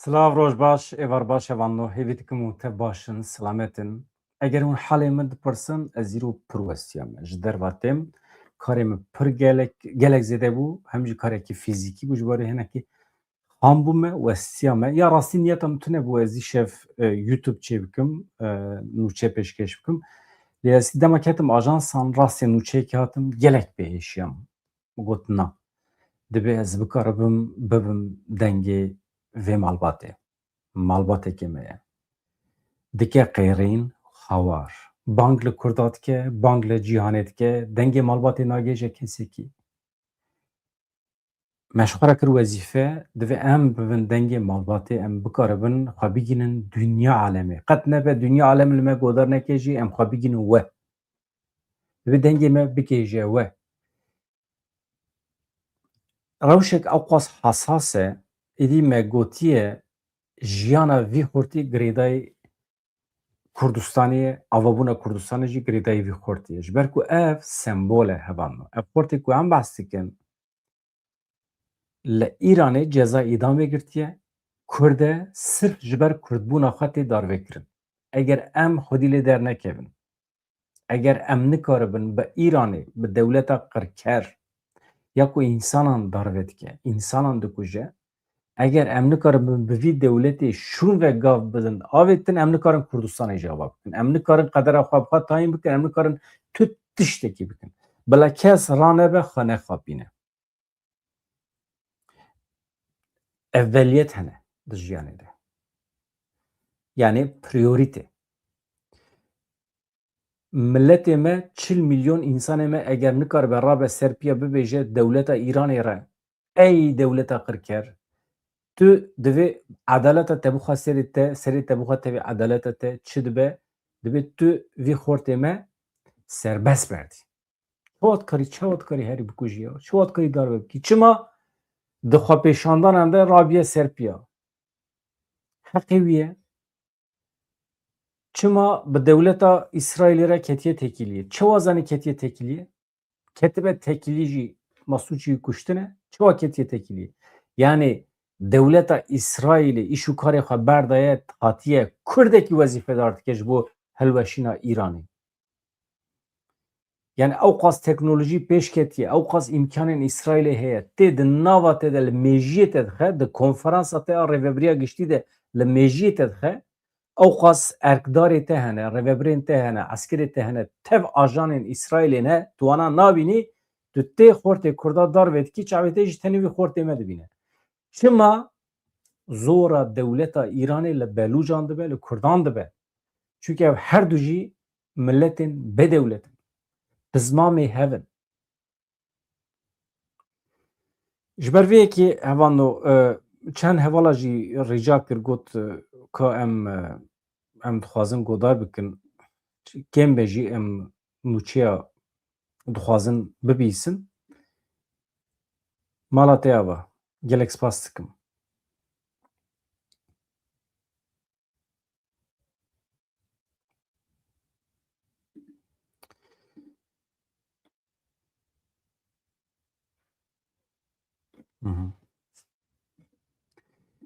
Slav roj baş, evar baş evan no hevî dikim û te başin, selametin. Eger hûn halê min dipirsin, ez îro pir westiyam me. Ji derva têm karê min pir gelek zêde bû, hem jî karekî fîzîkî bû ji borî hinekî ham bûme, westiya me. Ya rastî niyeta min tune bû ez îşev YouTube çê bikim, nûçe pêşkêş bikim. Lê ez dema ketim ajansan rastê nûçeyekê hatim gelek bêhêşiyam. Got na. Dibe ez bikaribim bibim dengê vê malbatê. Malbateke me ye. Dike qêrîn hawar. Bang li Kurda dike, bang li cîhanê dike, dengê malbatê nagêje kesekî. Meşxwara kir wezîfe, divê em bibin dengê malbatê, em bikaribin xwe bigînin dünya alemê. Qet nebe dünya alemê li me godar neke jî em xwe bigînin we. Divê dengê me bikêje we. Rewşek ew hesas e, êdî me gotiye jiyana vî xurtî girêdayî Kurdistanê ye, avabûna Kurdistanê jî girêdayî vî xurtî ye. Ji ber ku ev sembol e hevan me. Ev xurtê ku em behs dikin, li Îranê ceza îdamê girtiye, Kurd e sirf ji ber Kurdbûna xwe tê darvekirin. Eger em xwedî lê dernekevin, eger em nikaribin bi Îranê, bi dewleta qirker ya ku însanan darve dike, însanan dikuje, eger em nikaribin bi vî dewletê şûn ve gav bidin, avê tin em nikarin Kurdistanê jî ava bikin. Em nikarin qedera xwe bi xwe tayîn bikin, em nikarin tu tiştekî bikin. Bila kes ranebe xwe nexapîne. Evveliyet hene di jiyanê de. Yani priorîte. Milletê me 40 milyon însanê me eger nikaribe rabe serpiya bibêje dewleta Îranê re ey dewleta qirker, tu divê edaleta te bixwe serê te, serê te bixwe tevê edaleta te çi dibe? Dibe tu vî xortê me serbest berdî. Çawa dikarî herî bikujî ya? Çawa dikarî darve bikî? Çima? Di xwepêşandanan de rabiye serpiya. Heqê wî ye. Çima bi dewleta İsraîlê re ketiye tekîliyê? Çawa zanî ketiye tekîliyê? Ketibe tekîlî jî Masûçî kuştine? Çawa ketiye tekîliyê? Yani dewleta İsraîlê îş û karê xwe berdaye hatiye Kurdekî wezîfedar dike ji bo hilweşîna Îranê. Yani ew qas teknolojî pêş ketiye, ew qas îmkanên İsraîlê heye. Tê di nava te de li mêjiyê te dixe, di konferansa te a rêveberiya giştî de li mêjiyê te dixe, ew qas erkdarê te hene, rêveberên te hene, eskerê te hene, tev ajanên İsraîlê ne, tu wana nabînî, tu tê xortê Kurda dar vedikî, çavê te jî tenê vî xortê me dibîne. Çima zora dewleta Îranê li Belûcan dibe, li Kurdan dibe. Çünkü ev her du jî milletên bedewlet in. Bi zmamê hevin. Ji ber vê yekê hevan çend hevala jî rêca kir got ka em dixwazin godar bikin kêm be jî em nûçeya dixwazin bibîsin. Mala te ava. Gelek spas dikim.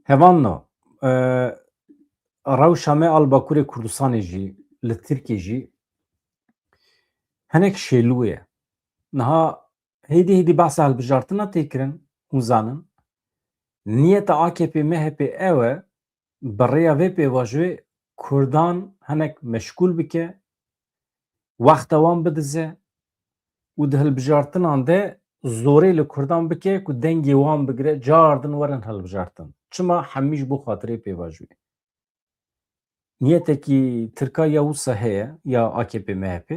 Hevan no. Rewşa me al Bakurê Kurdistanê jî li Tirkiye jî hinek şêlû ye. Niha hêdî behsa hilbijartina tê kirin hûn zanin. Niyeta AKP MHP ew e bi rêya vê pêvajiyê Kurdan hinek meşgûl bike, wexta wan bidize û di hilbijartinan de zorê li Kurdan bike ku dengê wan bigire cardin werin hilbijartin. Çima hemî ji bo xatirê pêvajiyê. Niyetekî Tirka ya wisa heye ya AKP MHP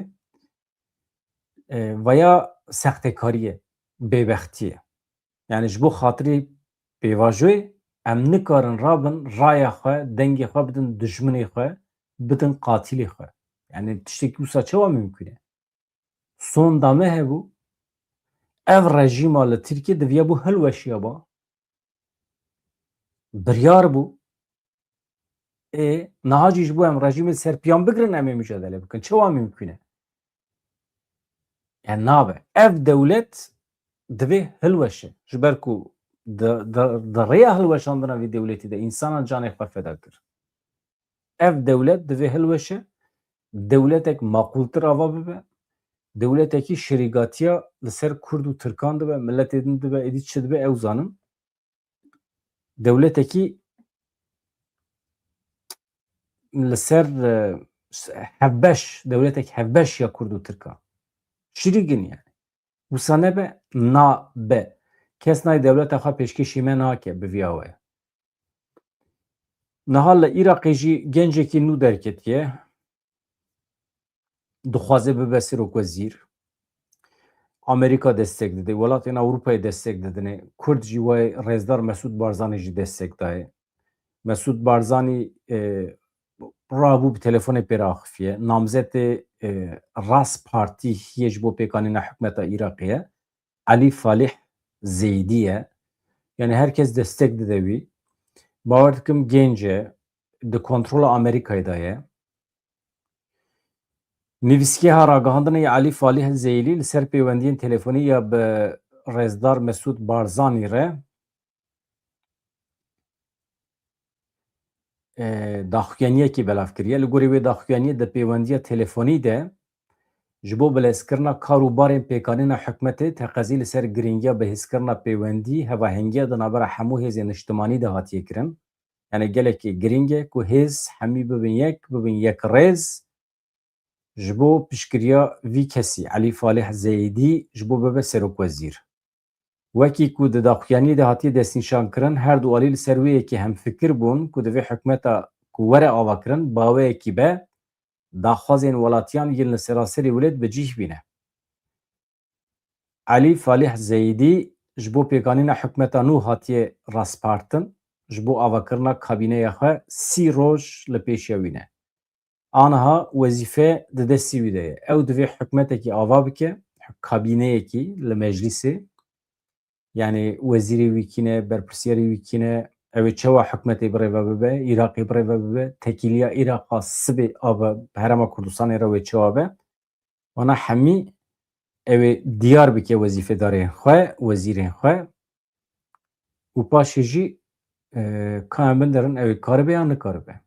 veya sextekarî ye, bêbextî ye. Yani ji bo xatirê pêvajiyê em nikarin rabin raya xwe, dengê xwe bidin dijminê xwe, bidin qatilê xwe. Yani tiştekî wisa çawa mümkün e? Sonda me hebû ev rejîma li Tirkiye diviye bû hilweşiya ba. Biryar bû. Niha jî ji bo em rejîmê serpiyan bigirin em ê mücadele bikin. Çawa mümkün e? Yani nabe. Ev dewlet divê hilweşe. Ji ber ku da rêya hilweşandina vî dewletî de însanan canê xwe feda kir. Ev dewlet divê hilweşe, dewletek maqûltir ava bibe, dewletekî şerîgatiya li ser Kurd û Tirkan dibe, milletê din dibe, êdî çi dibe ew zanin. Dewletekî li ser hevbeş, dewletek hevbeş ya Kurd û Tirkan. Şîrîgin yani. Wisa nebe, nabe. Kes nayê dewleta xwe pêşkêşî me nake bi vîya we. Niha li Iraqê jî gencekî nû derketiye. Dixwaze bibe Serokvezîr. Amerîka destek dide, welatên Ewropayê destek didine. Kurd jî wê Rêzdar Mesûd Barzanî jî destek daye. Mesûd Barzanî rabû bi telefonê pê re axifiye. Namzetê Rast Partî ji bo pêkanîna hikûmeta Iraqê ye. Elî Falih Zeydî ye. Yani herkes destek dide wî. Bawer dikim genc e, di kontrola Amerîkayê de ye. Nivîskêha ragihandinê Elî Falih Zeylî li ser pêwendiyên telefonî ya bi Rêzdar Mesûd Barzanî re daxuyaniyekê belav kiriye. Li gorî wê daxuyaniyê di pêwendiya telefonî de ji bo bilezkirina kar û barên pêkanîna hikûmetê teqezî li ser giringiya bihêzkirina pêwendî hevahengiya di navbera hemû hêzên niştimanî de hatiye kirin. Yani gelekî giring e ku hêz hemî bibin yek rêz ji bo piştgiriya vî kesî Elî Falih Zeydî ji bo bibe Serokvezîr. Wekî ku di daxuyaniyê de hatiye destnîşankirin, her du alî li ser wê yekî hemfikir bûn ku divê hikûmeta ku were avakirin baweyekî be daxwazên welatiyan yên li seraserê welêt bi cih bîne. Elî Falih Zeydî ji bo pêkanîna hikûmeta nû hatiye rastpartin ji bo avakirina kabîneya xwe 30 roj li pêşiya wî ne. Aniha wezîfe di destî wî de ye. Ew divê hikûmetekî ava bike, kabîneyekî li meclîsê, yani wezîrê wî kîne, berpirsyarê wî kîne, ew ê çawa hikûmetê birêve bibe, Iraqê birêve bibe, tekîliya Îraqa sibê ava Herêma Kurdistanê re wê çawa be, wana hemî ew ê diyar bike wezîfedarên xwe, wezîrên xwe û paşê jî ka em binderin ew ê karibe yan nikaribe.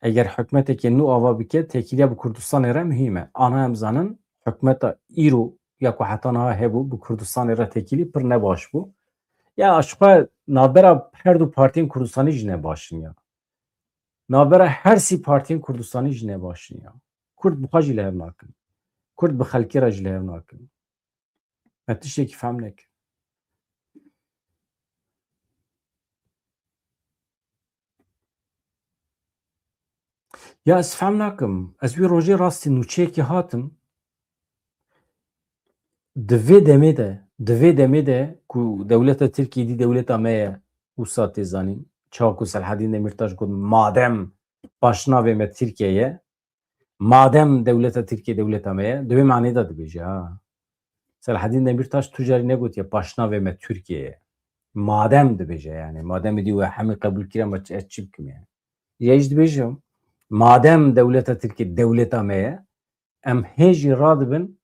Eger hikûmetekê nû ava bike, tekîliya bi Kurdistanê re mühîm e. Aniha em zanin hikûmeta îro ya ku heta niha hebû bi Kurdistanê re tekîlî pir nebaş bû. Ya ji xwe navbera her du partiyên Kurdistanî jî nebaşin ya. Navbera her sî partiyên Kurdistanî jî nebaşin ya. Kurd bi xwe jî li hev nakin. Kurd bi xelkê re jî li hev nakin. Me tiştekî fehm nekin. Ya ez fehm nakim. Ez wî rojê rastî nûçeyekê hatim di vê demê de ku dewleta Tirkiyê dî dewleta me ye wisa tê zanîn. Çawa ku Selhedîn Demirtaş got madem başnavê me Tirkiye ye, madem dewleta Tirkiye dewleta me ye, di vê manî de dibêje ha. Selhedîn Demirtaş tu carî negotiye başnavê me Tirkiye ye. Madem dibêje yani. Mademê dî we hemî qebûl kiriye me ez çi bikim yani. Ya jî dibêjim madem dewleta Tirkiye dewleta me ye, em hêjî radibin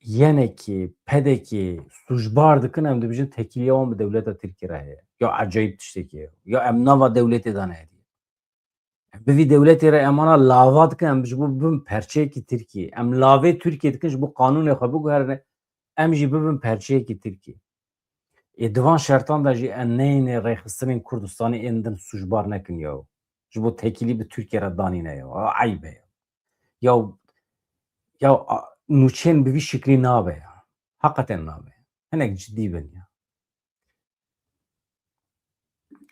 yenekî, pedekî sûjbar dikin em dibêjin tekîliya wan bi dewleta Tirkiye re heye. Ya ecayîb tiştekî ye. Ya em nava dewletê de nehêdî. Bi vî dewletê re em ana lava dikin em ji bo bibin perçeyekî Tirkiye. Em lavê Tirkiye dikin ji bo qanûnê xwe biguherîne em jî bibin perçeyekî Tirkiye. Divan şertan de jî em neyîne rêxistinên Kurdistanê ên din sûjbar nekin ya. Ji bo tekîlî bi Tirkiye re danîne ya. Eyb e ya. Ya nûçeyên bi vî şiklî nabe ya. Heqeten nabe. Hinek ciddî bin ya.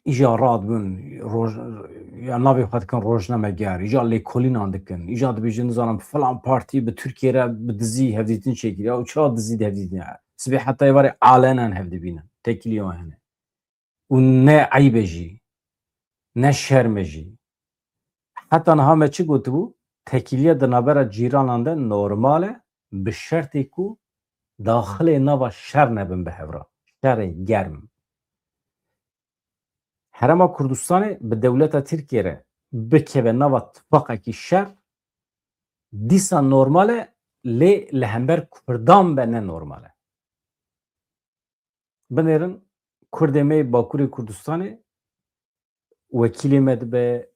İja radibin roj ya navê xwe dikin rojnameger, îja lêkolînan dikin, îja dibêjin nizanim filan partî bi Tirkiye re bi dizî hevdîtin çêkir. Ya çawa dizî de hevdîtin ya. Sibê heta êvarê alenen hevdibînin. Tekîliya wan hene. û ne eyb e jî, ne şerm e jî. Heta niha me çi gotibû? Tekîliya di navbera cîranan de normal e bi şertê ku daxilê nava şer nebin bi hevra. Şerê germ. Herêma Kurdistanê bi dewleta Tirkiye re bikeve nava tifaqekî şer dîsa normal e lê li hember Kurdan be ne normal e. binêrin Kurdê me Bakurê Kurdistanê wekîlê me dibe,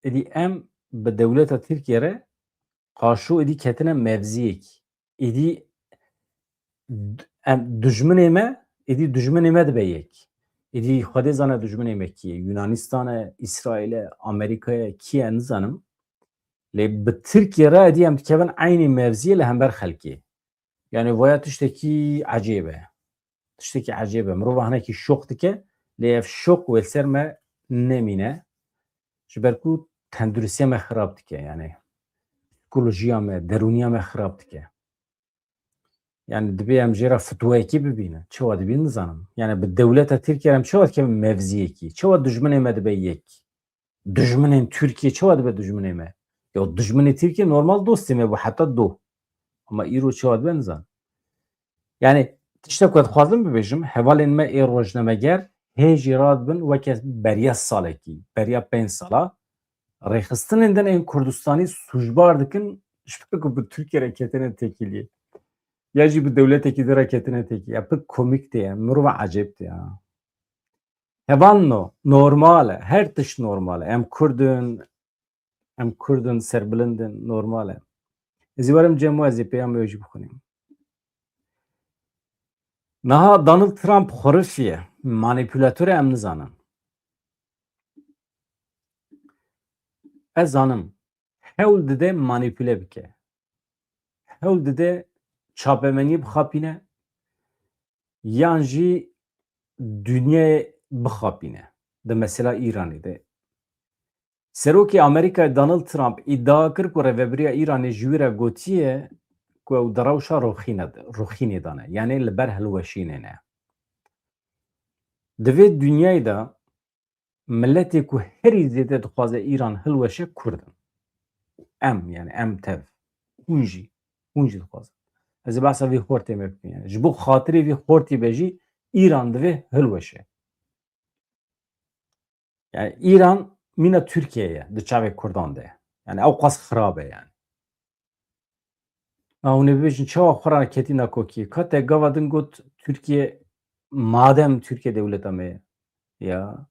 êdî em bi dewleta Tirkiye re qaşo êdî ketine mevziyekî. Êdî em dijminê me êdî dijminê me dibe yek. Êdî Xwedê zane dijminê me kî ye. Yunanistan e, İsraîl e, Amerîka ye, kî ye nizanim. Lê bi Tirkiye re êdî em dikevin eynî mevziyê li hember xelkê. Yani vaya tiştekî ecêb e. Tiştekî ecêb e. Mirov hinekî şoq dike, lê ev şoq wê li ser me nemîne. Ji ber ku tendurustiya me xirab dike yani. Psikolojiya me, derûniya me xirab dike. Yani dibe em jê re fitwayekî bibînin. Çawa dibî nizanim. Yani bi dewleta Tirkiye em çawa dikevin mevziyekî? Çawa dijminê me dibe yek? Dijminên Tirkiye çawa dibe dijminê me? Ya dijminê Tirkiye normal dostê me bû heta do. Ama îro çawa dibe nizanim. Yani tiştek ku dixwazim bibêjim hevalên me ê rojnameger hêjî radibin weke beriya salekî, beriya 5 sala rêxistinên din ên Kurdistanî sûjbar dikin ji ber ku bi Tirkiye re ketine tekîliyê. Ya jî bi dewletekî di re ketine tekî. Ya pir komîk tê ye, mirova ecêb tê ya. Hevan normal e, her tişt normal e. Em Kurdin, serbilind in, normal e. Ez ê werim cem û ez ê pêya me wê jî bixwînim. Niha Donald Trump xurifî ye, manîpülatör e em nizanin. Ez zanim hewl dide manîpüle bike. Hewl dide çapemenî bixapîne yan jî dünyayê bixapîne. Di mesela İranê de. Serokê Amerîkayê Donald Trump îdia kir ku rêveberiya İranê ji wî re gotiye ku ew di rewşa rûxînê dane. Yani li ber hilweşînê ne. Di vê dünyayê de milletê ku herî zêde dixwaze İran hilweşe Kurd in. Em yani em tev. Hûn jî dixwazin. Ez ê behsa vê xortê me bikim yani. Ji bo xatirê vê xortê be jî İran divê hilweşe. Yani İran mîna Tirkiye ye di çavê Kurdan de. Yani ew qas xirab e yani. Hûn ê bibêjin çawa xwe re ketîna kokî? Ka te gava din got Tirkiye madem Tirkiye dewleta me ye. Ya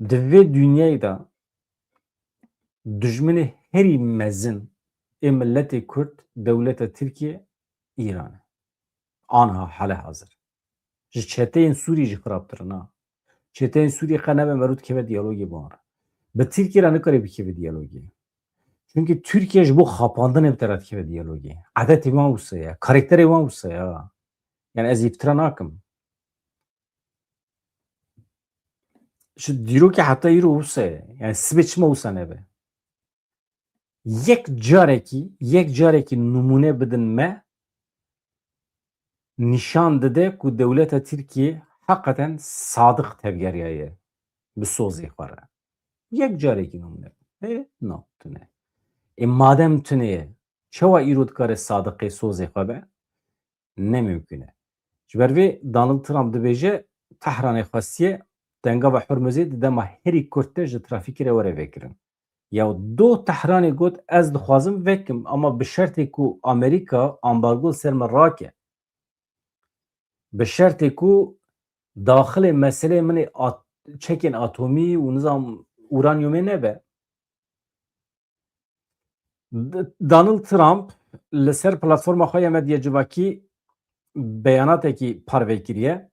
di vê dünyayê de dijminê herî mezin ê milletê Kurd dewleta Tirkiye İran e. Aniha helehazir. Ji çeteyên Sûrî jî xirabtir na. Çeteyên Sûrî qe nebe merû dikeve diyalogê wan re. Bi Tirkiye re nikare bikeve diyalogê. Çünkü Türkiye ji bo xapandinê bi te re dikeve diyalogê. Edetê wan wisa ye, karakterê wan wisa ye. Yani ez îftira nakim. Ji dîrokê heta îro wisa ye. Yani sibê çima wisa nebe. Yek carekî numune bidin me nîşan dide ku dewleta Tirkiye heqeten sadık tevgeriya ye bi sozê xwe re. Yek carekî numune. Na tune. Madem tune ye çawa îro dikare sadiqê sozê xwe be? Nemimkün e. Ji ber vê Donald Trump dibêje Tehranê xwestiye dengava Hormuzê di dema herî Kurd de ji trafîkê re were vekirin. Ya do Tehranê got ez dixwazim vekim ama bi şertê ku Amerîka ambargo ser me rake. Bi şertê ku daxilê meselê min ê çekên atomî û nizam uranyumê nebe. Donald Trump li ser platforma xwe ya medya civakî beyanateke parve kiriye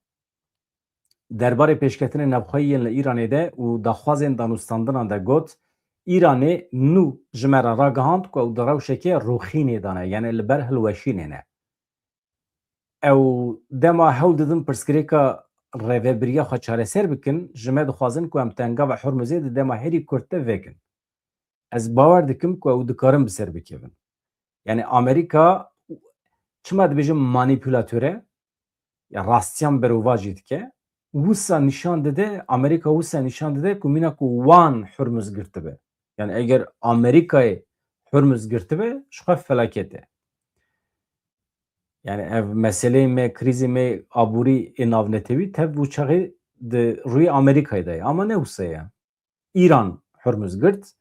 derbarê pêşketinê navxweyî li Îranê de û daxwazên danûstandinan de got İranê nû ji me re ragihand ku ew di rewşekê rûxînê dane yani li ber hilweşînê ne. Ew dema hewl didin pirsgirêka rêveberiya xwe çareser bikin ji me dixwazin ku em tengava Hormuzê di dema herî Kurd de vekin. Ez bawer dikim ku ew dikarin bi ser bikevin. Yani Amerîka çima dibêjim manîpülatör e ya rastiyan berûva jî dike wisa nîşan dide Amerîka wisa nîşan dide ku mîna ku wan Hormuz girtibe. Yani eger Amerîkayê Hormuz girtibe ji xwe felaket e. Yani ev meseleyê me krîzê me aborî ê navnetewî tev û çaxê di rûyê Amerîkayê de ye ama ne wisa ye. İran Hormuz girt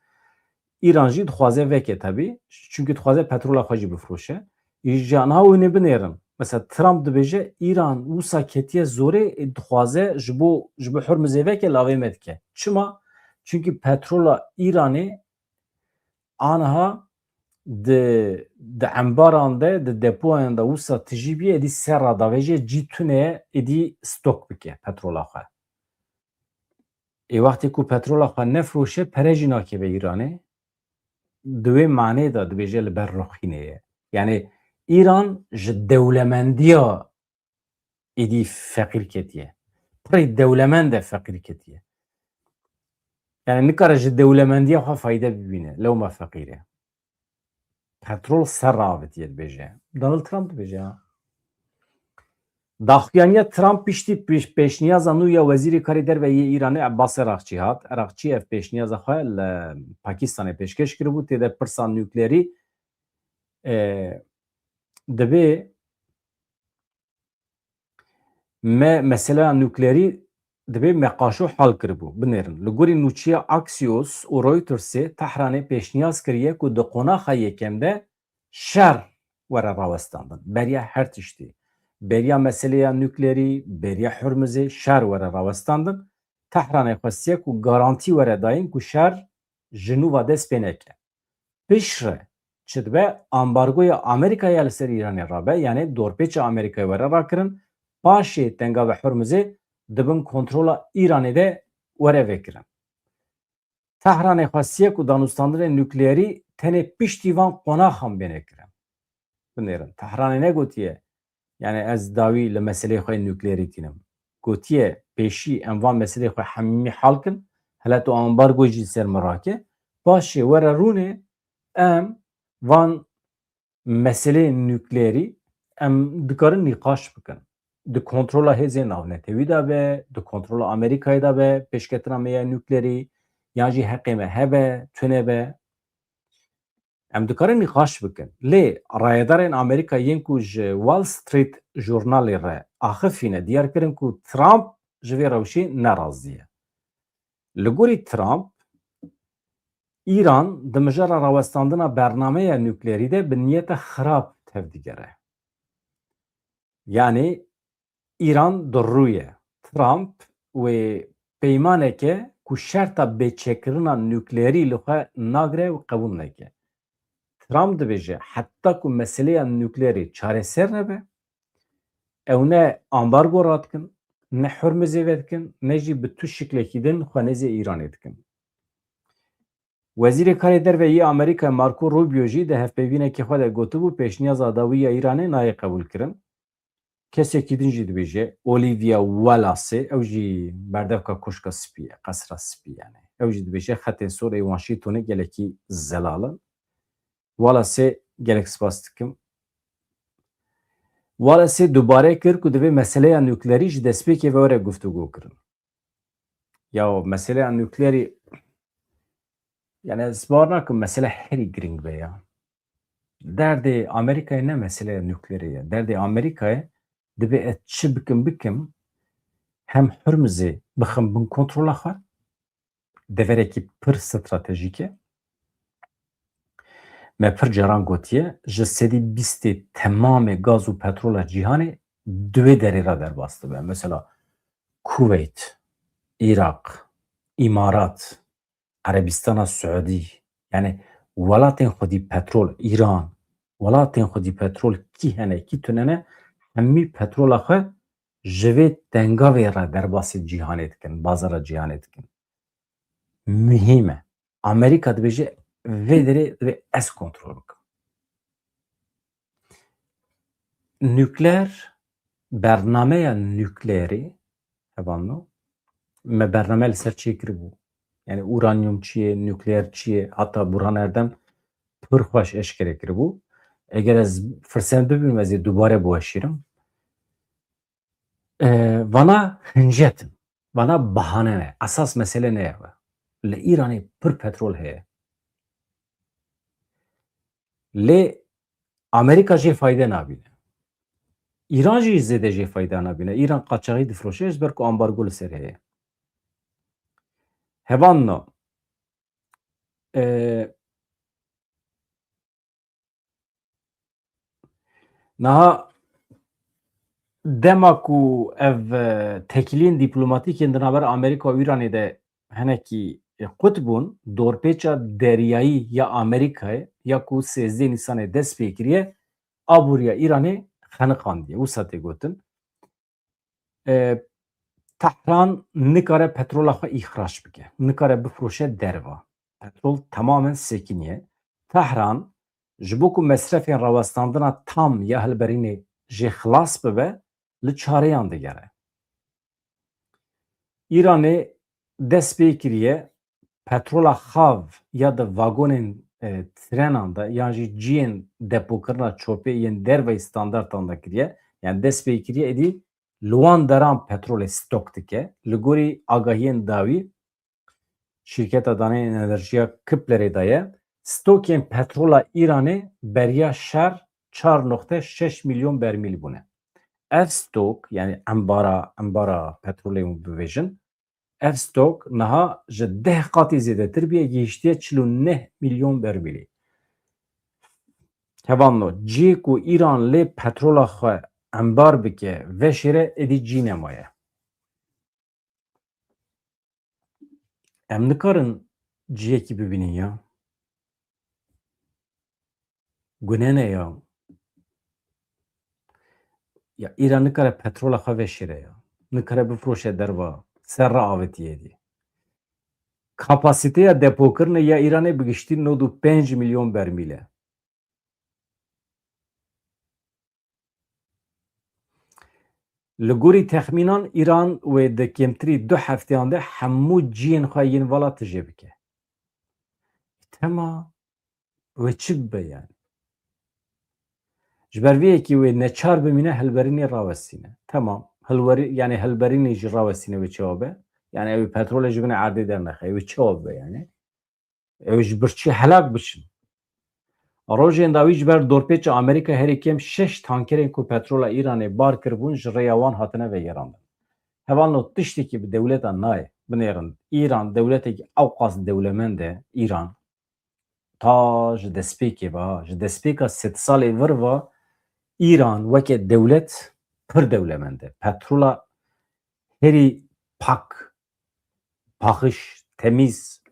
İran jî dixwaze veke tevî çünkü dixwaze petrola xwe jî bifroşe. Ji aniha wê binêrin Mesela Trump dibêje İran wisa ketiye zorê dixwaze ji bo Hormuzê veke lavê me dike. Çima? Çünkü petrola İranê aniha di embaran de di depoyan de wisa tijî bîye êdî ser ra davêje cî tuneye êdî stok bike petrola xwe. Ê wextê ku petrola xwe nefroşe pere jî nakeve İranê. Di wê manê de dibêje li ber rixînê ye. Yani İran ji dewlemendiya êdî feqîr ketiye. Pirê dewlemend e feqîr ketiye. Yani nikare ji dewlemendiya xwe fayde bibîne. Lewma feqîr e. Petrol ser ra avitiye dibêje. Donald Trump dibêje ha. Daxuyaniya Trump piştî pêşniyaza nû ya Wezîrê Karê Derveyê Îranê Abbas Erakçî hat. Erakçî ev pêşniyaza xwe li Pakistanê pêşkeş kiribû têde pirsa nüklerî divê me meseleya nüklerî divê meqaşo hal kiribû. Binêrin. Li gorî nûçiya Axios û Reutersê Tehranê pêşniyaz kiriye ku di qonaxa yekem de şer were rawestandin. Beriya her tiştî. Beriya meseleya nüklerî, beriya Hormuzê şer were rawestandin. Tehranê xwestiye ku garantî were dayîn ku şer ji nû ve dest pê neke. Pişre çi dibe ambargoya Amerîkaya li ser Îranê rabe yani dorpêça Amerîkayê were rakirin paşê tenga ve Hormuzê dibin kontrola İranê de were vekirin. Tehranê xwestiye ku danûstandinê nüklerî tenê piştî van qonaxan bê nekirin. Binêrin. Tehranê negotiye yani ez dawî li meseleyê xwe nüklerî tînim. Gotiye pêşî em van meseleyê xwe hemîmî hal kin hele tu ambargo jî ser min rake paşê were rûnê em van meseleyê nüklerî em dikarin nîqaş bikin. Di kontrola hêzên navnetewî de be, di kontrola Amerîkayê de be, pêşketina meya nüklerî yan jî heqê me hebe, tune be. Em dikarin nîqaş bikin. Lê rayedarên Amerîka yên ku ji Wall Street jurnalê re axifîne diyar kirin ku Trump ji vê rewşê nerazî ye. Li gorî Trump, İran di mijara rawestandina bernameya nüklerî de bi niyeta xirab tevdigere. Yani İran dirûye. Trump wê peymaneke ku şerta bêçekirina nüklerî li xwe nagire û qebûl neke. Trump dibêje heta ku meseleya nüklerî çareser nebe, ew ne ambargo radikin, ne Hormuzê vedikin, ne jî bi tu şiklekî din xwe nêzê Îranê dikin. Wezîrê Karê Derveyê Amerîkayê Marco Rubio jî di hevpeyvînekê xwe de gotibû pêşniyaza dawî ya Îranê nayê qebûl kirin. Kesekî din jî dibêje Olivia Wallace'ê ew jî berdevka koşka spî ye, qesra spî yani. Ew jî dibêje xetên sorê Washingtonê gelekî zelal in. Wallace'ê gelek spas dikim. Wallace'ê dubare kir ku divê meseleya nüklerî ji destpêkê ve were guftûgû kirin. Ya meseleya nüklerî yani ez bar nakim mesele herî giring be ya. Derdê Amerîkayê ne meseleya nüklerî ye. Derdê Amerîkayê divê ez çi bikim hem Hormuzê bixin bin kontrola xwe deverekî pir stratejîk e. Me pir caran gotiye ji sedî bîstê temamê gaz û petrola cîhanê duwê derê ra derbas dibe. Mesela Kuveyt, Irak, İmarat, Erebistana Suudî yani welatên xwedî petrol İran, welatên xwedî petrol kî hene kî tunene hemî petrola xwe ji vê tengavê re derbasî cîhanê dikin, bazara cîhanê dikin. Mühîm e. Amerîka dibêje vê derê divê ez kontrol bikim. Nükler bernameya nüklerî hevano me bername li ser çê kiribû. Yani uranyum çi ye, nükleer çi ye, heta Burhan Erdem pir xweş eşkere kiribû. Eger ez firsem bibînim ez ê dubare biweşîrim. Vana hincetin. Vana bahane ne. Esas mesele ne ye? Li İranê pir petrol heye. Lê Amerîka jê fayde nabîne. İran jî zêde jê fayda nabîne. İran qaçaxî difroşe ji ber ku ambargo li ser heye. Hevanno niha dema ku ev tekiliyên dîplomatîkên di navber Amerîka û Îranê de hinekî qut bûn, dorpêça deryayî ya Amerîkayê ya ku 13 Nîsanê dest pê kiriye, aboriya Îranê xeniqandiye. Wisa tê gotin. Tehran nikare petrola xwe îxraç bike. Nikare bifroşe derva. Petrol tamamen sekiniye. Tehran ji bo ku mesrefên rawestandina tam ya hilberînê jê xilas bibe, li çareyan digere. İranê dest pê kiriye petrola xav ya da vagonên trenan de yan jî ciyên depokirina çopê yên derveyî standartan de kiriye. Yani dest pê kiriye êdî li wan deran petrolê stok dike. Li gorî agahiyên dawî şîrketa daneyên enerjiya Kiplerê de ye. Stokên petrola Îranê beriya şer 4.6 milyon bermîl bûne. Ev stok yani embara petrolê hûn bibêjin, ev stok niha ji 10 qatî zêdetir bûye, gihîştiye 49 milyon bermîlê. Hevano ciyê ku Îran lê petrola xwe embar bike veşêre êdî cî nemaye. Em nikarin ciyekî bibînin ya. Guneh ne ya. Ya Îran nikare petrola xwe veşêre ya. Nikare bifroşe derva. Ser re avêtiye êdî. Kapasiteya depokirinê ya Îranê bigiştî 95 milyon bermîl e. Li gorî texmînan Îran wê di kêmtirî 2 hefteyan de hemû ciyên xwe yên vala tijê bike. Tema wê çi bibe yani? Ji ber vê yekî wê neçar bimîne hilberînê rawestîne. Temam. Yani hilberînê jî rawestîne wê çawa be? Yani ew petrolê ji binê erdê dernexe. Ew çawa bibe yani? Ew ji birçî helak biçin. Rojên dawî ji ber dorpêça Amerîka herî kêm 6 tankerên ku petrola Îranê bar kiribûn ji rêya wan hatine vegerandin. Hevalno tiştekî bi dewletan nayê binêrin. İran dewletekî ewqas dewlemend e. İran ta ji destpêkê ve ji destpêka sed salê vir ve İran weke dewlet pir dewlemend e. Petrola herî pak, paxîş, temîz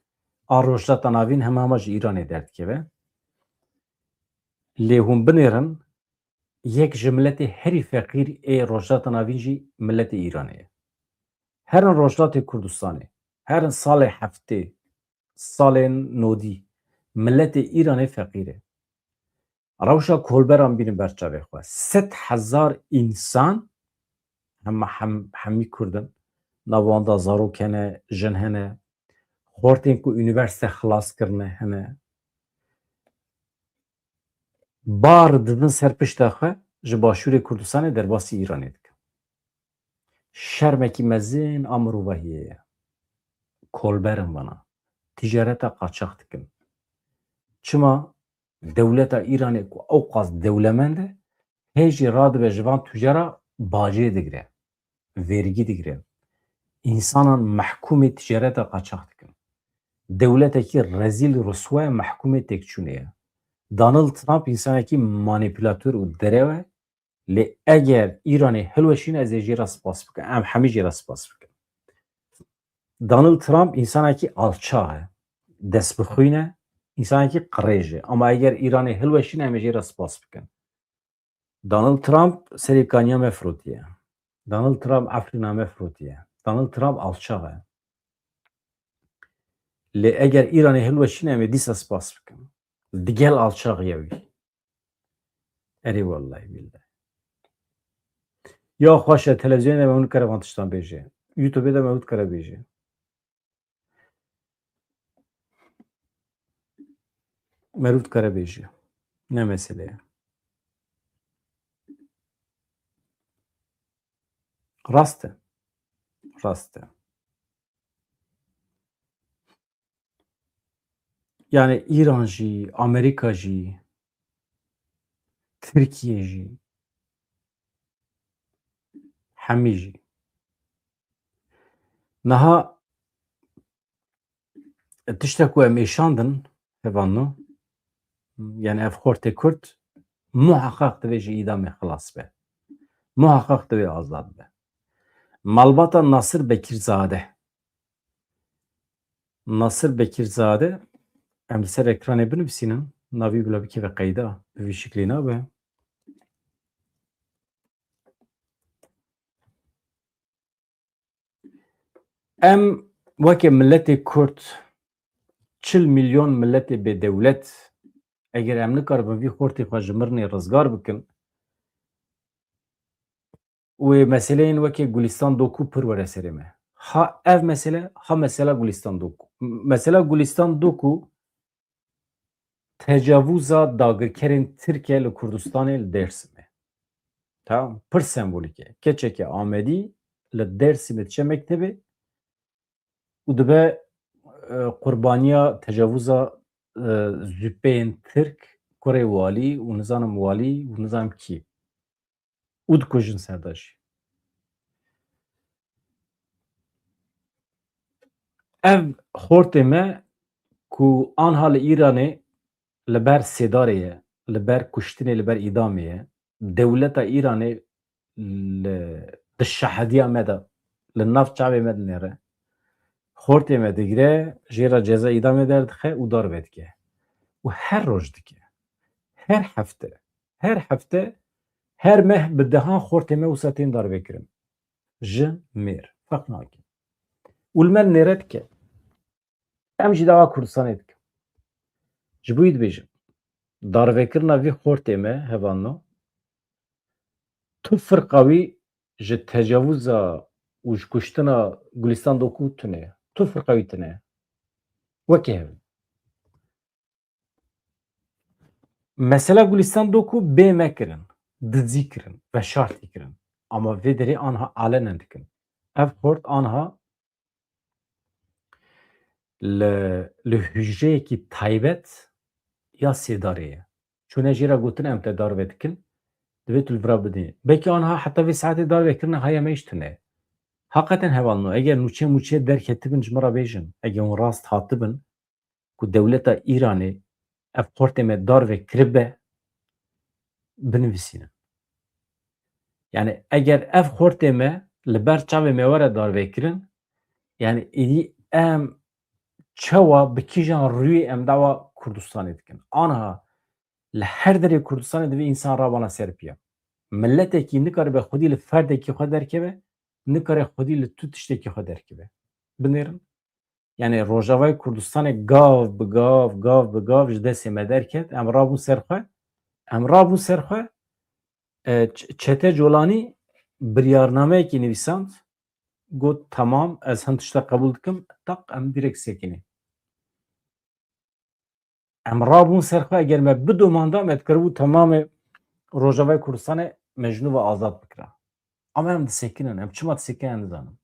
a rojhilata navîn hema ji Îranê derdikeve. Lê hûn binêrin yek ji milletê herî feqîr ê rojhilata navîn jî milletê Îranê ye. Herin Rojhilatê Kurdistanê, herin salê heftê, salên nodî, milletê Îranê feqîr e. Rewşa kolberan bînin ber çavê xwe. 100,000 însan hemî Kurdin, nav wan de zarok hene, jin hene, xortên ku unîversîte xilas kirine hene. Bar didin ser pişta xwe ji başûrê Kurdistanê derbasî Îranê dikin. Şermekî mezin a mirovahiyê ye. Kolberin vana. Ticareta qaçax dikin. Çima dewleta Îranê ku ewqas dewlemend e, hê jî radibe ji van tûcara bacê digire, vergî digire. İnsanan mehkûmê ticareta qaçax dikin. Dewletekî rezîl rûswa mehkûmê têkçûnê ye. Donald Trump însanekî manîpülatör û derew e, lê eger Îranê hilweşîne ez ê jî re spas bikim. Em hemî jî re spas bikin. Donald Trump însanekî alçak e, destbixwîne, însanekî qirêj e. Ama eger Îranê hilweşîne em ê jî re spas bikin. Donald Trump serê kaniya me firotiye. Donald Trump efrîna me firotiye. Donald Trump alçak e. Lê eger Îranê hilweşîne em ê dîsa spas bikin. Digel alçaqiye wî. Erê wellahî billahi. Ya xweş e televizyonê de me hûn nikare van tiştan bêje. YouTubeê de me hûn dikare bêje. Merû dikare bêje. Ne mesele ye. Rast e. Rast e. Yani İran jî, Amerîka jî, Tirkiye jî, hemî jî. Niha tiştek ku em êşandin hevano, yani ev xortê Kurd muheqeq divê ji îdamê xilas be. muhakkak divê azad be. Malbata Nasir Bekirzade em li ser ekranê binivîsînin navî bila bikeve qeyda bi vî şiklî nabe. Em wekî milletê Kurd 40 milyon milletê bêdewlet eger em nikaribin vî xortê xwe ji mirinê rizgar bikin wê meseleyên wekî Gulistan Doku pir were serê me. Ha ev mesele, ha mesela Gulistan Doku. Mesela Gulistan Doku tecavüza dagirkerên Tirkiye li Kurdistanê li Dêrsimê. Tamam, pir sembolîk e. Keçeke Amedî li Dêrsimê diçe mektebê û dibe qurbaniya tecavüza züppeyên Tirk, kurê walî û nizanim walî û nizanim kî û dikujin serdaşî. Ev xortê me ku anha li Îranê li ber sêdarê ye, li ber kuştinê, li ber îdamê ye, dewleta Îranê di şehediya me de li nav çavê me dinêre, xortê me digire, jêra ceza îdamê derdixe û dar vedike. û her roj dike. Her hefte, her meh bi dehan xortê me wisa tên darvekirin. Ji mêr. Feq nake. û li me nêre dike. Em jî dava Kurdistanê dikin. Ji bo wî dibêjim, darvekirina vî xortê me hevano, tu firqa wî ji tecavüza û ji kuştina Gulistan Doku tune ye. Tu firqa wî tune ye. Wekî hev. Mesela Gulistan Doku bê me kirin, dizî kirin, veşartî kirin. Ama vê derê anha alenen dikin. Ev xort anha li hücreyekî taybet ya sêdarê ye. Çûne jîra gotin em te dar vedikin, divê tu li vir bidî. Belkî anha heta vê saetê dar vekirine haya me jî tune ye. Hakikaten hevalno. Eger nûçe derketibin ji min re bêjin, eger hûn rast hatibin ku dewleta Îranê ev xortê me dar vekiribe, binivîsînin. Yani eger ev xortê me li ber çavê me were dar vekirin, yani êdî em çawa bi kîjan rûyê em dawa Kurdistanê dikin. Aniha li her derê Kurdistanê divê însan rabana ser piya. Milletekî nikaribe xwedî li ferdekî xwe derkeve, nikare xwedî li tu tiştekî xwe derkeve. Binêrin. Yani Rojavayê Kurdistanê gav bi gav ji destê me derket, em rabûn ser xwe, Çete Colanî biryarnameyekî nivîsand, got tamam ez hin tişta qebûl dikim, tak em dirêk sekine. Em rabûn ser xwe eger me bidomanda me dikiribû temamê Rojavayê Kurdistanê mecnû ve azad bikira. Ama em disekinin, em çima disekinin nizanim.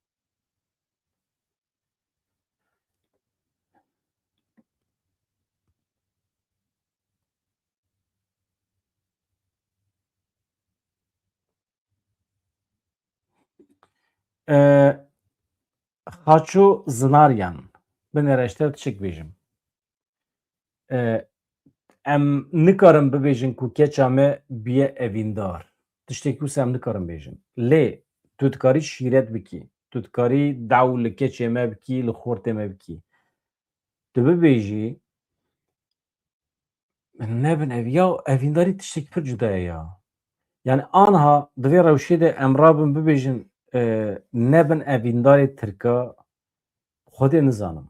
Xaço Zinaryan binêre ji te çik bêjim. Em nikarin bibêjin ku keça me biye evîndar. Tiştekî wisa em nikarin bêjin. Lê tu dikarî şîret bikî, tu dikarî dew li keçê me bikî, li xortê me bikî. Tu bibêjî nebin ev ya evîndarî tiştekî pir cuda ye ya. Yani aniha di vê rewşê de em rabin bibêjin nebin evîndarê Tirka, Xwedê nizanim.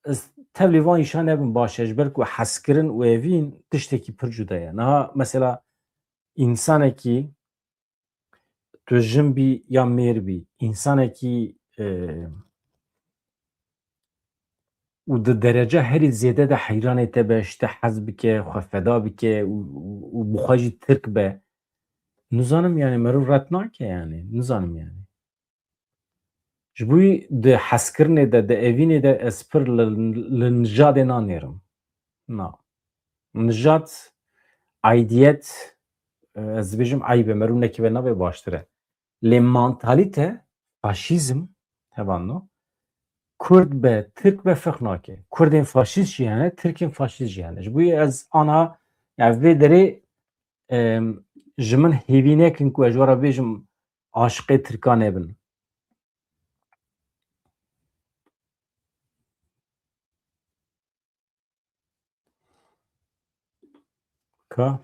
Ez tevlî van îşa nebin baş e ji ber ku hezkirin û evîn tiştekî pir cuda ye. Niha mesela însanekî tu jin bî ya mêr bî, însanekî û di derece herî zêde de heyranê te be, ji te hez bike, xwe feda bike û bi xwe jî Tirk be, nizanim yani merov ret nake yani, nizanim yani. Ji bo wî di hezkirinê de, di evînê de ez pir li nijadê nanêrim. Na. Nijad, aidiyet, ez dibêjim eyb e, merov nekeve navê baştir e. Lê mantalîte, faşîzm, hevalno, Kurd be, Tirk be feq nake. Kurdên faşîst jî hene, Tirkên faşîst jî hene. Ji bo wî ez aniha yani vê derê ji min hêvînekin ku ez ji we re bêjim aşiqê Tirkan nebin. Ka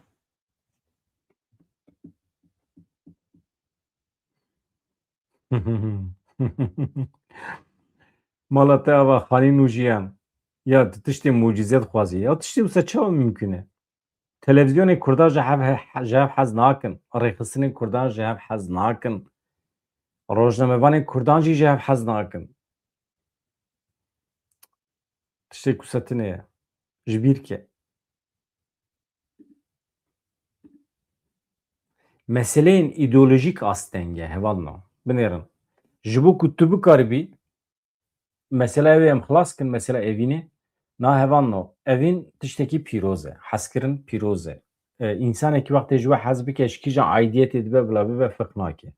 mala te ava xanî nû jiyan ya tu tiştê mucizê dixwazî ya tiştê wisa çawa mümkün e? Televizyonê Kurdan ji hev hez nakin, rêxistinên Kurdan ji hev hez nakin, rojnamevanên Kurdan jî ji hev hez nakin. Tiştê ku setine ye, ji bîr ke. Meseleyên îdeolojîk astenge hevalna binêrin. Ji bo ku tu bikaribî mesela ew ê em xilas kin mesela evînê na hevalno evîn tiştekî pîroz e, hezkirin pîroz e. İnsanekî wextê ji we hez bike ji kîjan aidiyetê dibe bila bibe feq nake.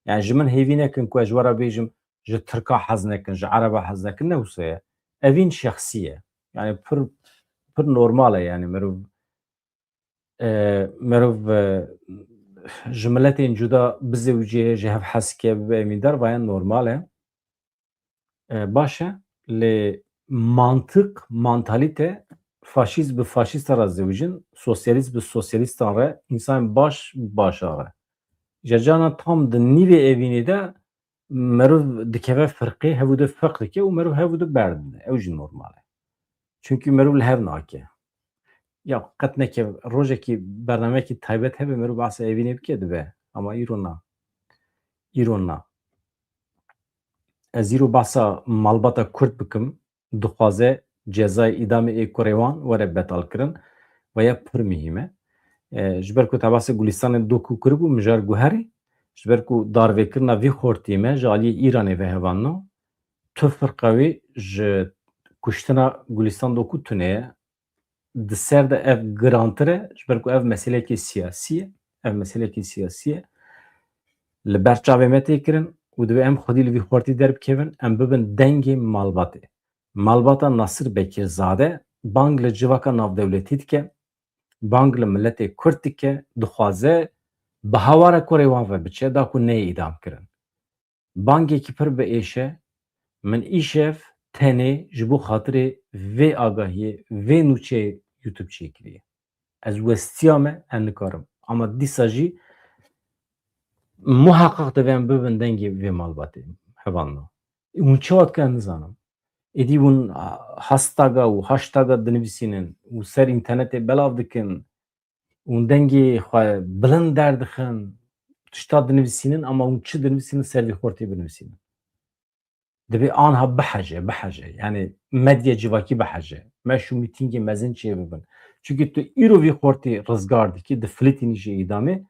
Yani ji min hêvînekin ku ez ji we re bêjim ji Tirka hez nekin, ji Ereba hez nekin ne wisa ye. Evîn şexsî ye. Yani pir normal e yani mirov ji miletên cuda bizewce ji hev hezke bibe emîndar vayan normal e. Baş e lê mantık, mantalîte faşîst bi faşîstan re zewicin, sosyalîst bi sosyalîstan re, însanên baş bi başan re. Ji cana tam di nîvê evînê de mirov dikeve firqê hevû de feq dike û mirov hevû de berdide. Ew jî normal e. Çünkü mirov li hev nake. Ya qet neke rojekî bernameyekî taybet hebe mirov behsa evînê bike dibe ama îro na. Îro na. Ez îro behsa malbata Kurd bikim, dixwaze cezayê îdamê êkurê wan were betalkirin ve ya pir mühîm e. Ji ber ku te behsê Gulistanê doku kiribû mijar guherî, ji ber ku darvêkirina vî xortiyê me ji aliyê Îranê ve hevalino, tu firqa wê ji kuştina Gulistan doku tune ye. Di ser de ev girantir e ji ber ku ev meselekê siyasî ye. Ev meselekê siyasî ye. Li ber çavê me tê kirin û divê em xwedî li vî xortî derbikevin, em bibin dengê malbatê. Malbata Nasir Bekirzade bang li civaka navdewletî dike, bang li milletê Kurd dike, dixwaze bi hawara kurê wan ve biçe da ku neyê îdam kirin. Bangekî pir biêş e, min îşev tenê ji bo xatirê vê agahiyê, vê nûçeyê YouTube çêkiriye. Ez westiya me em nikarim. Ama dîsa jî muheqeq divê em bibin dengê vê malbatê hevalna. Hûn çawa dike ez nizanim. Êdî hûn hashtaga û haştaga dinivîsînin û ser înternetê belav dikin û dengê xwe bilind derdixin, tişta dinivîsînin ama hûn çi dinivîsînin ser vî xortî binivîsînin. Divê anha bihece. Yani medya civakî bihece. Me şû mîtîngê mezin çê bibin. Çünkü tu îro vî xortê rizgar dikî di Filîpînê jî îdamê,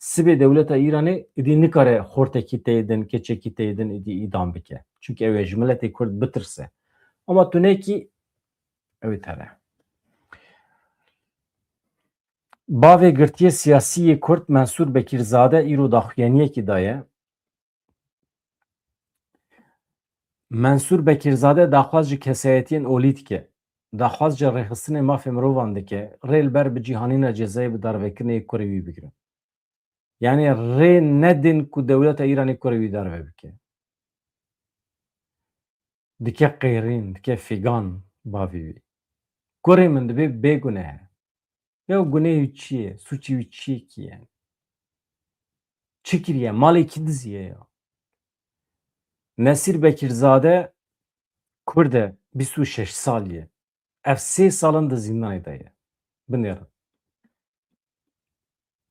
sibê dewleta Îranê êdî nikare xortekî tê din, keçekî tê din êdî îdam bike. Çünkü ew ê ji miletê Kurd bitirse. Ama tu nekî ew ê tere. Bavê girtiye siyasî yê Kurd Mensûr Bekîrzade îro daxuyaniyekê daye. Mensûr Bekîrzade daxwaz ji kesayetiyên olî dike. Daxwaz ji rêxistinê mafê mirovan dike. Rê li ber bi cîhanîna cezayê bi darvekirinê kurê wî bigirin. Yani rê nedin ku dewleta Îranê kurê wî darve bike. Dike qêrîn, dike fîgan bavê wî. Kurê min dibe bêgunehe. Ya gunehê wî çi ye? Suçî wî çi ye? Çi kiriye? Malê kî diziye ya? Nesîr Bekîrzade Kurd e, 26 salî ye. Ev 3 salin di zîndanê de ye. Binêrin.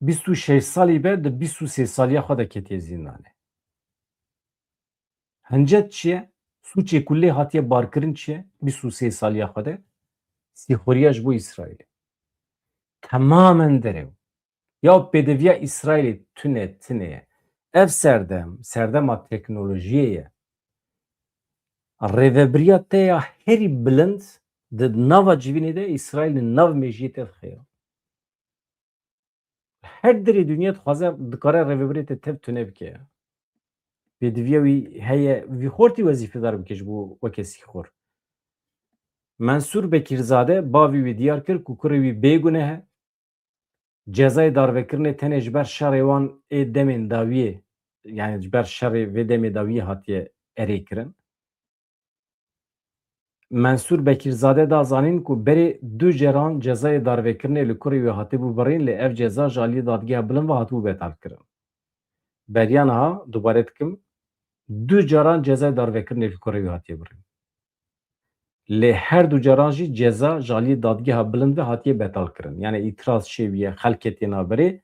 26 salî be di 23 saliya xwe de ketiye zîndanê. Hincet çi ye? Suçê ku lê hatiye barkirin çi ye? 23 saliya xwe de sîxuriya ji bo İsraîlê. Temamen derew. Ya pêdiviya İsraîlê tune ye. Ev serdema teknolojiyê ye. Rêveberiya te ya herî bilind di nava civînê de İsraîlin nav mejiyê te dixeye. Her derê dunya dixwaze dikare rêveberiyê te tev tune bike ya. Pêdiviya wî heye vî xortî wezîfedar bike ji bo weke sîxur. Mensûr Bekîrzade bavê wî diyar kir ku kurê wî bêgunehe, cezayê darvekirinê tenê ji ber şerê wan ê demên dawiyê yani ji ber şerê vê demê dawiyê hatiye erê kirin. Mensûr Bekîrzadê da zanîn ku berê du ceran cezayê darvekirinê li kurê wê hatibû birîn lê ev ceza ji aliyê dadgeha bilind ve hatibû betalkirin. Beriya niha dubare dikim du caran cezayê darvekirinê li kurê wê hatiye birîn. Lê her du caran jî ceza ji aliyê dadgeha bilind ve hatiye betalkirin. Yani îtiraz çêbiye xelketê naberê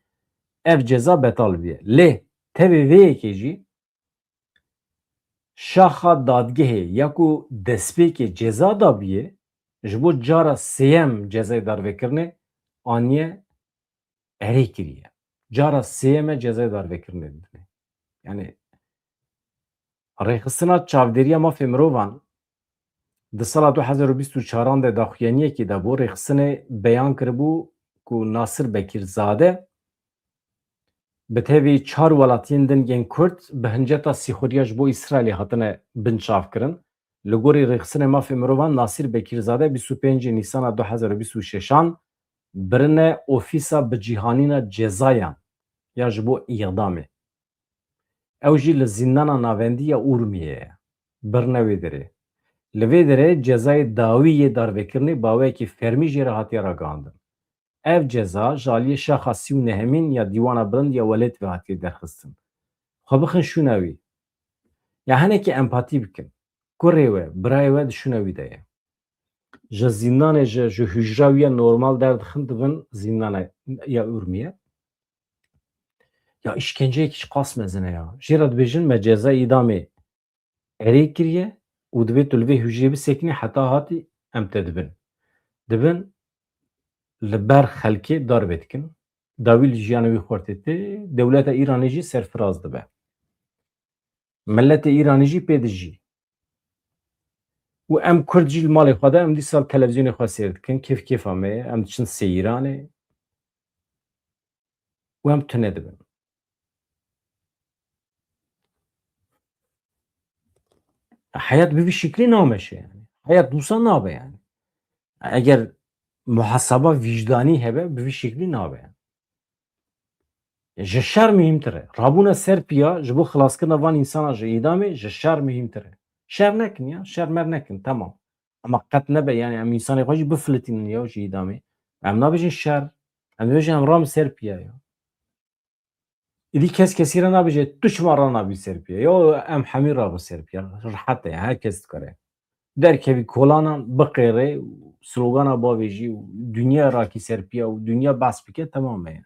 ev ceza betal biye. Lê tevê vê yekê jî şaxa dadgehê ya ku destpêkê ceza dabiye ji bo cara sêyem cezayê darvekirinê aniye erê kiriye. Cara sêyeme cezayê darvekirinê didine. Yani rêxistina çavdêriya mafê mirovan di sala 2024 de daxuyaniyekê de bû rêxistinê beyan kiribû ku Nasir Bekîrzade bi tevî çar welatiyên dingên Kurd bi hinceta sîxuriya ji bo İsraîlê hatine binçavkirin. Li gorî rêxistinê mafê mirovan Nasir Bekîrzade 25 Nîsana 2026an birine ofîsa bicîhanîna cezayan ya ji bo îdamê. Ew jî li zîndana navendî ya Urmiyê ye. Birine wê derê. Li vê derê cezayê dawî yê darvekirinê baweyekî fermî jê re hatiye ragihandin. Ev ceza ji aliyê şaxa sî û nehemîn ya Dîwana Bilind ya Welêt ve hatiye derxistin. Xwe bixin şûna wî. Ya hinekî empatî bikin. Kurê we, birayê we di şûna wî de ye. Ji zîndanê ji hûjra wî ya normal derdixin dibin zîndana ya Urmiye. Ya işkenceyekî ji qas mezin e ya. Jê re dibêjin me ceza îdamê erê kiriye û divê tu li vê hûjreyê bisekînî heta hatî em te dibin. Dibin li ber xelkê darbê dikin. Dawî li jiyana wî xurtê tê, dewleta Îranê jî serfiraz dibe. Milletê Îranî jî pê dijî. û em Kurd jî li malê xwe de em dîsal televizyonê xwe sêr dikin, kêf kêfa me ye, em diçin seyranê û em tune dibin. Hayat bi vî şeklî nameşe yani. Hayat dûsa nabe yani. Eger muhaseba vicdanî hebe bi vî şeklî nabe yani. Ji şer mühimtir e. Rabûna ser piya ji bo xilaskirina van însana ji îdamê ji şer mühimtir e. Şer nekin ya, şer mer nekin temam. Ama qet nebe yani em însanê xwe jî bifilîtînin ya ji îdamê. Em nabêjin şer. Em dibêjin em ram ser piya ya. İdî kes kesî re nabêje tu çima ranabî ser piya. Yo em hemî rabin ser piya. Rihet e herkes dikare. Derkevî kolanan biqêre slogana bavê jî û dünya rakî ser piya û dünya behs bike temam e yani.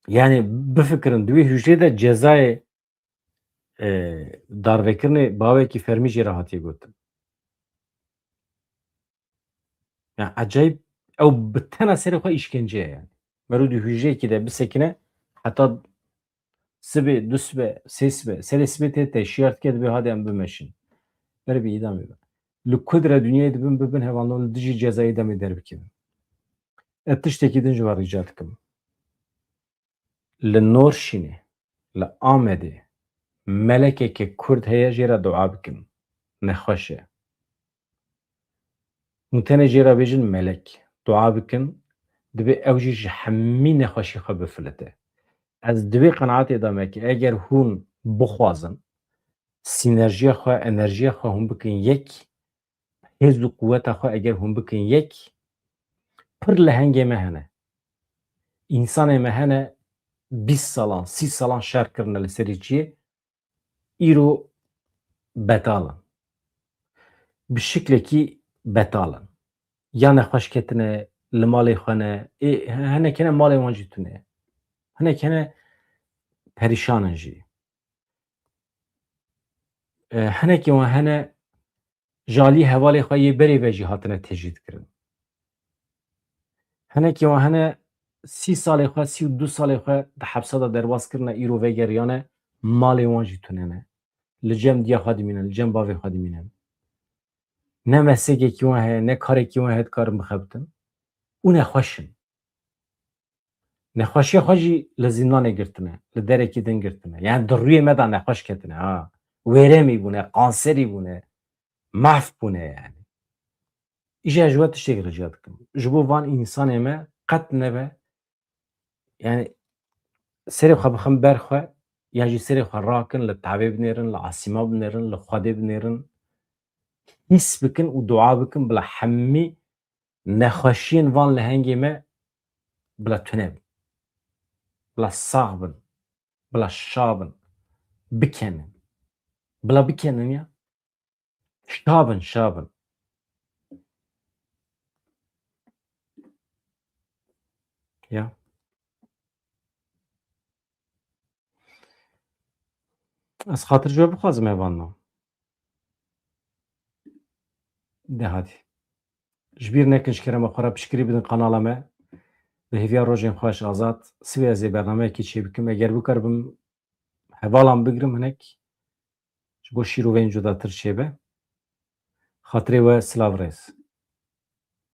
Yani bifikirin di wê hûjrê de cezayê darvekirinê bawekî fermî jê re hatiye gotin. Ya ecayîb ew bi tena serê xwe îşkence ye yani. Merû di hûjreyekî de bisekine heta sibê, du sibê, sê sibê, serê sibê tê te şiyar dike dibe hadi em bimeşin. Berê îdam ebe. Li Kurd re dunyayê dibin bibin hevalno li dijî cezayê demê derbikevin. Ez tiştekî din ji we rica dikim. Li Norşînê, li Amedê melekeke Kurd heye jê re dua bikin. Nexweş e. Hûn tenê jê re bêjin melek. Dua bikin dibe ew jî ji hemî nexweşî xwe bifilite. Ez divê qenaetê de me ki eger hûn bixwazin, sînerjiya xwe, enerjiya xwe hûn bikin yek, hêz û quweta xwe eger hûn bikin yek, pir lehengê me hene. İnsanê me hene 20 salan, 30 salan şer kirine li serê ciyê, îro betal in. Bi şiklekî betal in. Ya nexweş ketine, li malê xwe ne, hinek hene malê wan jî tune ye. Hinek hene perîşan in jî. Hinekî wan hene ji aliyê hevalê xwe yê berê ve jî hatine têjî dikirin. Hinekî wan hene 30 salê xwe, 32 salê xwe di hebsa de derbas kirine îro vegeriyane malê wan jî tune ne. Li cem diya xwe dimînin, li cem bavê xwe dimînin. Ne meslekekî wan heye, ne karekî wan heye dikarin bixebitin û nexweş in. Nexweşiya xwe jî li zîndanê girtine, li derekî din girtine. Yani di rûyê me de nexweş ketine ha. Wêremî bûne, kanserî bûne, mahv bûne yani. îje ji we tiştekî rica dikim. Ji bo van însanê me qet nebe yani serê xwe bixin ber xwe yan jî serê xwe rakin, li tevê binêrin, li asîma binêrin, li Xwedê binêrin, hîs bikin û dua bikin bila hemî nexweşiyên van lehengê me bila tune bin, bila sax bin, bila şa bin, bikenin. Bila bikenin ya, şa bin, şa bin. Ya. Ez xatir ji we bixwazim evanna. De hadî. Ji bîr nekin ji kerema xwe re piştgirî bidin kanala me. Bi hêviya rojên xweş azad. Sibê ez ê bernameyekê çê bikim. Eger bikaribim hevalan bigirim hinek ji bo şîroveyên cudatir çêbe. Xatirê we silav rêz.